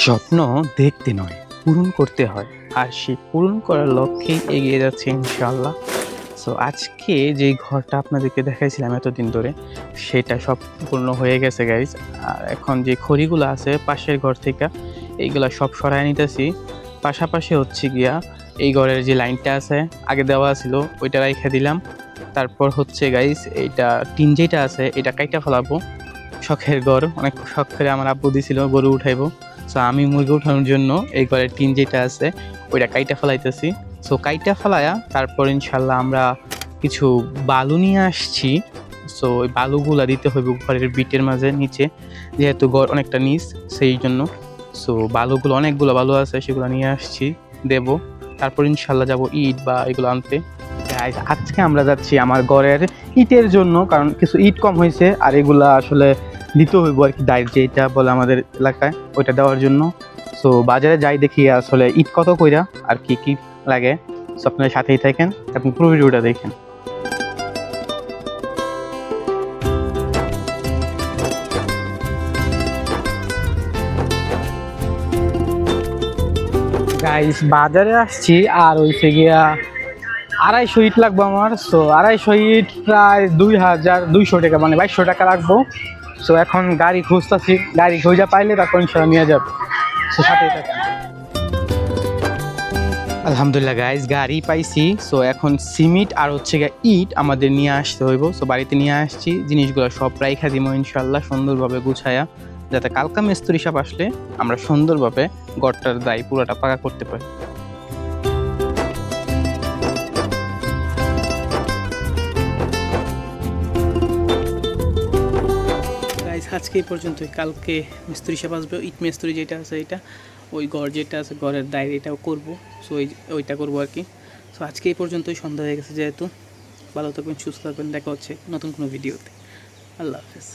স্বপ্ন দেখতে নয়, পূরণ করতে হয়। আর সেই পূরণ করার লক্ষ্যেই এগিয়ে যাচ্ছে ইনশাআল্লাহ। সো আজকে যেই ঘরটা আপনাদেরকে দেখাইছিলাম এতদিন ধরে, সেটা সম্পূর্ণ হয়ে গেছে গাইজ। আর এখন যে খড়িগুলো আছে পাশের ঘর থেকে, এইগুলা সব সরায় নিতেছি। পাশাপাশি হচ্ছে গিয়া এই ঘরের যে লাইনটা আছে আগে দেওয়া ছিল, ওইটা রাইখা দিলাম। তারপর হচ্ছে গাইজ এইটা টিন যেটা আছে এটা কাইটা ফেলাবো। শখের ঘর, অনেক শখ করে আমার আব্বু দিছিল গরু উঠাইবো। সো আমি মুরগি উঠানোর জন্য এই ঘরের টিন যেটা আছে ওইটা কাইটা ফেলাইতেছি। সো কাইটা ফেলায়া তারপর ইনশাল্লাহ আমরা কিছু বালু নিয়ে আসছি। সো ওই বালুগুলা দিতে হইব ঘরের বিটের মাঝে নিচে, যেহেতু ঘর অনেকটা নিচ সেই জন্য। সো বালুগুলো অনেকগুলো বালু আছে, সেগুলো নিয়ে আসছি, দেব। তারপর ইনশাল্লাহ যাব ইট বা এগুলো আনতে। আজকে আমরা যাচ্ছি আমার ঘরের ইটের জন্য, কারণ কিছু ইট কম হয়েছে আর এগুলা আসলে দিতে হইব আর কি, ডাইরেক্ট যেটা বলে আমাদের এলাকায় ওইটা দেওয়ার জন্য। সো বাজারে যাই দেখি আসলে ইট কত কইরা আর কি কি লাগে। সো আপনাদের সাথেই থাকেন এবং পুরো ভিডিওটা দেখেন। গাইস বাজারে আসছি আর হইছে গিয়া 250 ইট লাগবো আমার। সো 250 ইট প্রায় 2200 টাকা, মানে 2200 টাকা লাগবো। সো এখন গাড়ি খুঁজতেছি, গাড়ি খুঁজে পাইলে তারপর ইনশাল্লাহ নিয়ে যাবো। সো সাথেই থাকেন। আলহামদুলিল্লাহ গাইজ, গাড়ি পাইছি। সো এখন সিমেন্ট আর হচ্ছে গিয়ে ইট আমাদের নিয়ে আসতে হইব। সো বাড়িতে নিয়ে আসছি, জিনিসগুলো সব রাইখা দিব ইনশাল্লাহ সুন্দরভাবে গুছায়া, যাতে কালকা মিস্ত্রি সাহেব আসলে আমরা সুন্দরভাবে ঘরটার দায় পুরোটা পাকা করতে পারি। গাইজ আজকে এই পর্যন্তই, কালকে মিস্ত্রি সাহেব আসবে, ইট মিস্ত্রি যেটা আছে এটা, ওই ঘর যেটা আছে ঘরের দায়ের এটাও করবো। সো ওইটা করবো আর কি। সো আজকে এই পর্যন্তই, সন্ধ্যা হয়ে গেছে যেহেতু। ভালো থাকবেন, সুস্থ থাকবেন, দেখা হচ্ছে নতুন কোনো ভিডিওতে। আল্লাহ হাফেজ।